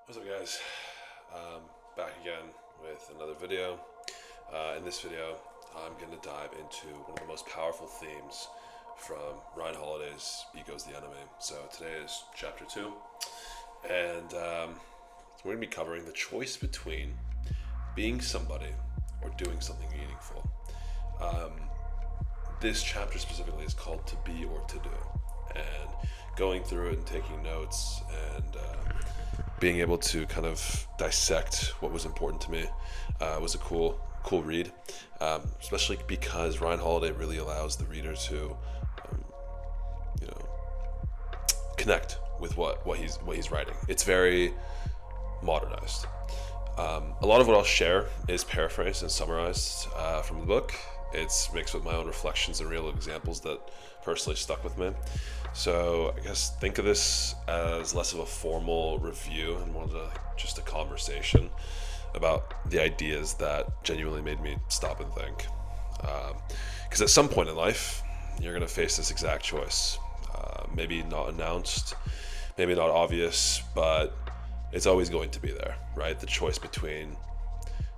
What's up, guys? Back again with another video. In this video, I'm going to dive into one of the most powerful themes from Ryan Holiday's Ego's the Enemy. So today is chapter 2, and we're going to be covering the choice between being somebody or doing something meaningful. This chapter specifically is called To Be or To Do, and going through it and taking notes and being able to kind of dissect what was important to me was a cool read, especially because Ryan Holiday really allows the reader to connect with what he's writing. It's very modernized. A lot of what I'll share is paraphrased and summarized from the book. It's mixed with my own reflections and real examples that personally stuck with me. So I guess think of this as less of a formal review and more of just a conversation about the ideas that genuinely made me stop and think. Because at some point in life, you're going to face this exact choice. Maybe not announced, maybe not obvious, but it's always going to be there, right? The choice between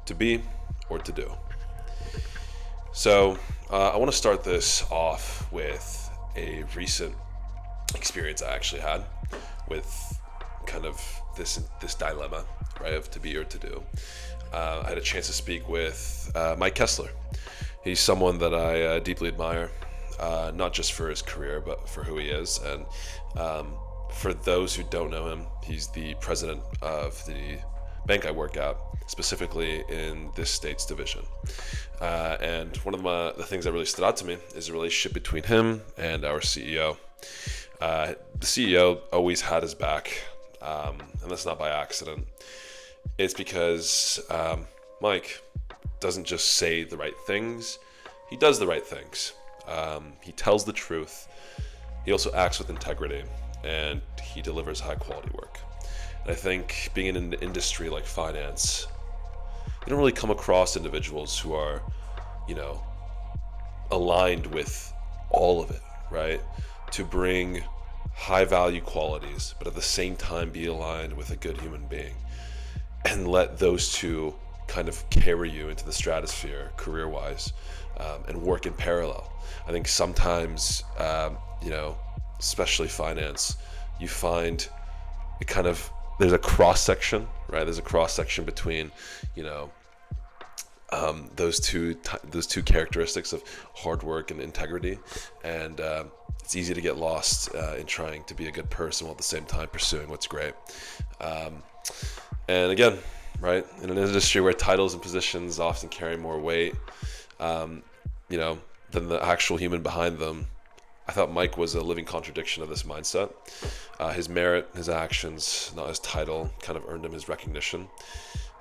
to be or to do. So I want to start this off with a recent experience I actually had with kind of this dilemma, right, of to be or to do. I had a chance to speak with Mike Kessler. He's someone that I deeply admire, not just for his career, but for who he is. And for those who don't know him, he's the president of the bank I work at, specifically in this state's division. And one of the things that really stood out to me is the relationship between him and our CEO. The CEO always had his back, and that's not by accident. It's because Mike doesn't just say the right things, he does the right things. He tells the truth, he also acts with integrity, and he delivers high quality work. And I think being in an industry like finance, you don't really come across individuals who are, aligned with all of it, right? To bring high value qualities, but at the same time be aligned with a good human being, and let those two kind of carry you into the stratosphere career wise, and work in parallel. I think sometimes, especially finance, you find it kind of, there's a cross section, right? There's a cross section between, those two characteristics of hard work and integrity, and it's easy to get lost in trying to be a good person while at the same time pursuing what's great. And again, right, in an industry where titles and positions often carry more weight, than the actual human behind them, I thought Mike was a living contradiction of this mindset. His merit, his actions, not his title, kind of earned him his recognition.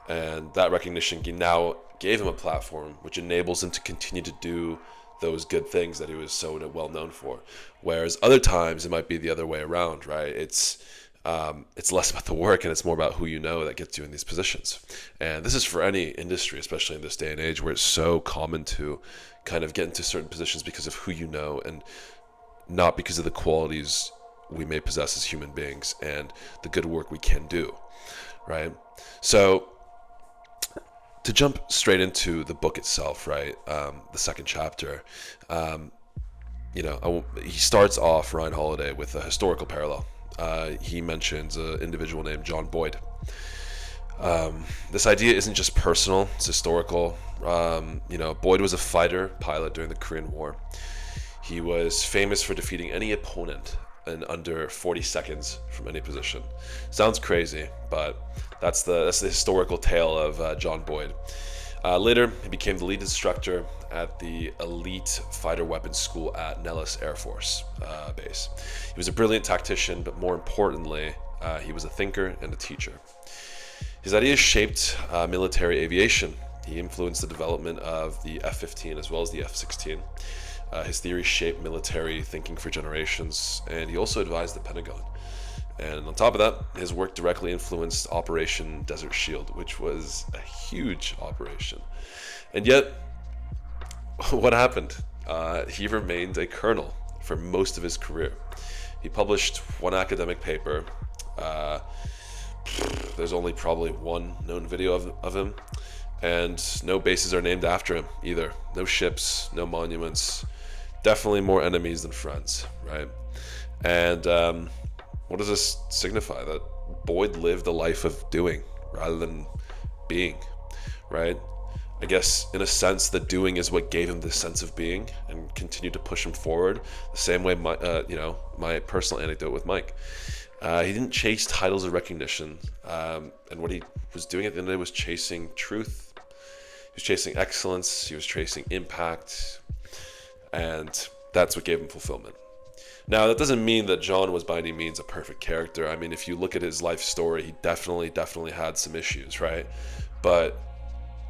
And that recognition now gave him a platform which enables him to continue to do those good things that he was so well known for. Whereas other times it might be the other way around, right? It's less about the work and it's more about who you know that gets you in these positions. And this is for any industry, especially in this day and age where it's so common to kind of get into certain positions because of who you know and not because of the qualities we may possess as human beings and the good work we can do, right? So to jump straight into the book itself, right, the second chapter, he starts off, Ryan Holiday, with a historical parallel. He mentions an individual named John Boyd. This idea isn't just personal, it's historical. Boyd was a fighter pilot during the Korean War. He was famous for defeating any opponent in under 40 seconds from any position. Sounds crazy, but that's the historical tale of John Boyd. Later, he became the lead instructor at the elite fighter weapons school at Nellis Air Force Base. He was a brilliant tactician, but more importantly, he was a thinker and a teacher. His ideas shaped military aviation. He influenced the development of the F-15 as well as the F-16. His theories shaped military thinking for generations, and he also advised the Pentagon. And on top of that, his work directly influenced Operation Desert Shield, which was a huge operation. And yet, what happened? He remained a colonel for most of his career. He published one academic paper, there's only probably one known video of him, and no bases are named after him either. No ships, no monuments. Definitely more enemies than friends, right? And what does this signify? That Boyd lived a life of doing rather than being, right? I guess in a sense, the doing is what gave him this sense of being and continued to push him forward. The same way, my personal anecdote with Mike. He didn't chase titles of recognition, and what he was doing at the end of the day was chasing truth. He was chasing excellence. He was chasing impact, and that's what gave him fulfillment. Now, that doesn't mean that John was by any means a perfect character. I mean, if you look at his life story, he definitely had some issues, right? But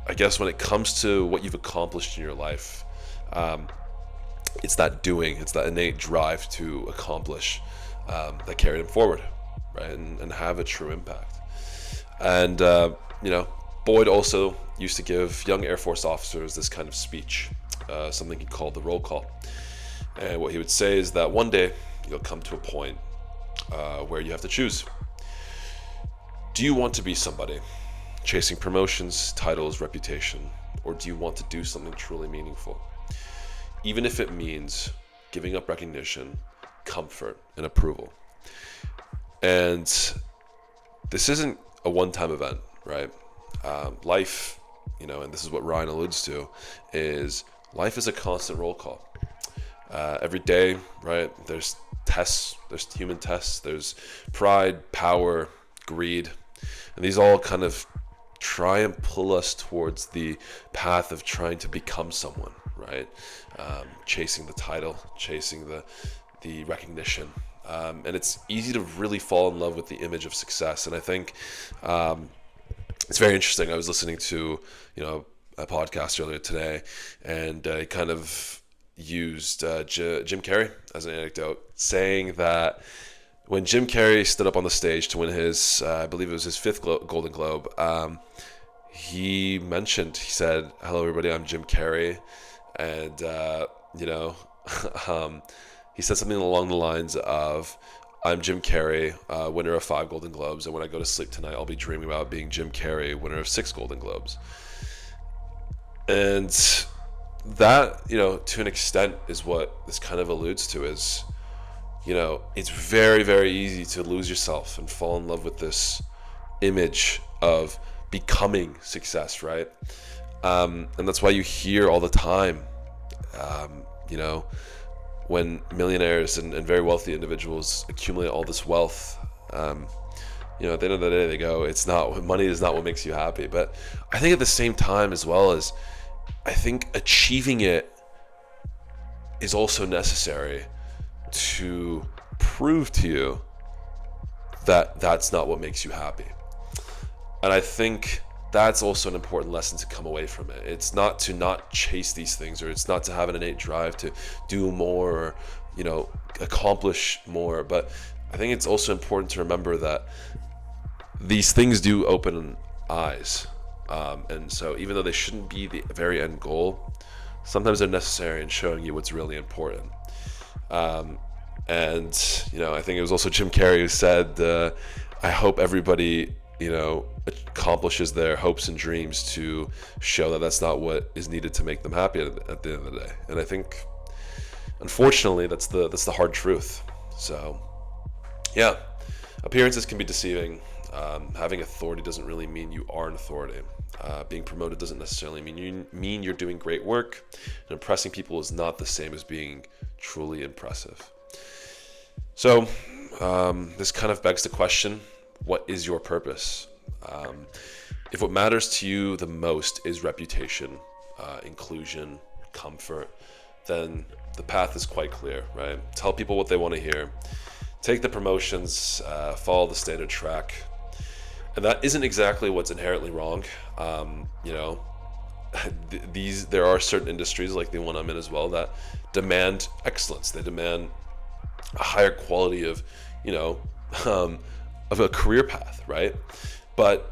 I guess when it comes to what you've accomplished in your life, it's that doing, it's that innate drive to accomplish that carried him forward, right? And have a true impact. And, Boyd also used to give young Air Force officers this kind of speech, something he called the roll call. And what he would say is that one day you'll come to a point where you have to choose. Do you want to be somebody chasing promotions, titles, reputation, or do you want to do something truly meaningful? Even if it means giving up recognition, comfort, and approval. And this isn't a one-time event, right? Life, and this is what Ryan alludes to, is life is a constant roll call. Every day, right, there's tests, there's human tests, there's pride, power, greed, and these all kind of try and pull us towards the path of trying to become someone, right? Chasing the title, chasing the recognition. And it's easy to really fall in love with the image of success. And I think it's very interesting. I was listening to, a podcast earlier today, and I kind of used Jim Carrey as an anecdote, saying that when Jim Carrey stood up on the stage to win his, I believe it was his 5th Golden Globe, he said, "Hello everybody, I'm Jim Carrey," and he said something along the lines of, "I'm Jim Carrey, winner of 5 Golden Globes, and when I go to sleep tonight, I'll be dreaming about being Jim Carrey, winner of 6 Golden Globes." And that, to an extent, is what this kind of alludes to, is, it's very, very easy to lose yourself and fall in love with this image of becoming success, right? And that's why you hear all the time, when millionaires and very wealthy individuals accumulate all this wealth, at the end of the day, they go, money is not what makes you happy. But I think at the same time, as well as, I think achieving it is also necessary to prove to you that that's not what makes you happy. And I think that's also an important lesson to come away from it. It's not to not chase these things, or it's not to have an innate drive to do more, or, accomplish more. But I think it's also important to remember that these things do open eyes. And so even though they shouldn't be the very end goal, sometimes they're necessary in showing you what's really important. And, I think it was also Jim Carrey who said, I hope everybody, accomplishes their hopes and dreams to show that that's not what is needed to make them happy at the end of the day. And I think, unfortunately, that's the hard truth. So, yeah, appearances can be deceiving. Having authority doesn't really mean you are an authority. Being promoted doesn't necessarily mean you're doing great work. And impressing people is not the same as being truly impressive. So, this kind of begs the question, what is your purpose? If what matters to you the most is reputation, inclusion, comfort, then the path is quite clear, right? Tell people what they want to hear. Take the promotions, follow the standard track. And that isn't exactly what's inherently wrong. There are certain industries, like the one I'm in as well, that demand excellence. They demand a higher quality of a career path, right? But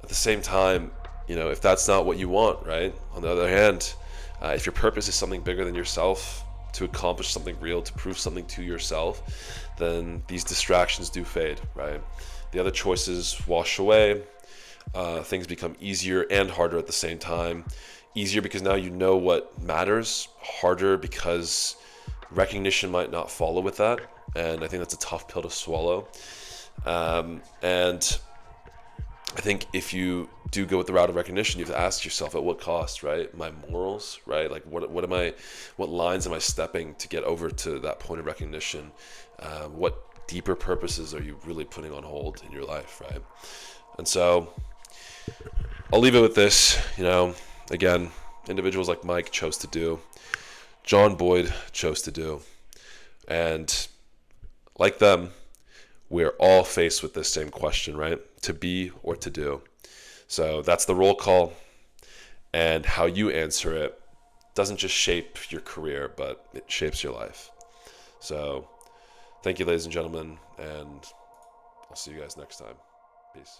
at the same time, if that's not what you want, right? On the other hand, if your purpose is something bigger than yourself, to accomplish something real, to prove something to yourself, then these distractions do fade, right? The other choices wash away. Things become easier and harder at the same time. Easier because now you know what matters. Harder because recognition might not follow with that. And I think that's a tough pill to swallow. And I think if you do go with the route of recognition, you have to ask yourself, at what cost, right? My morals, right? Like what lines am I stepping to get over to that point of recognition? What deeper purposes are you really putting on hold in your life, right? And so I'll leave it with this, again, individuals like Mike chose to do, John Boyd chose to do, and like them, we're all faced with this same question, right? To be or to do. So that's the roll call, and how you answer it doesn't just shape your career, but it shapes your life. So thank you, ladies and gentlemen, and I'll see you guys next time. Peace.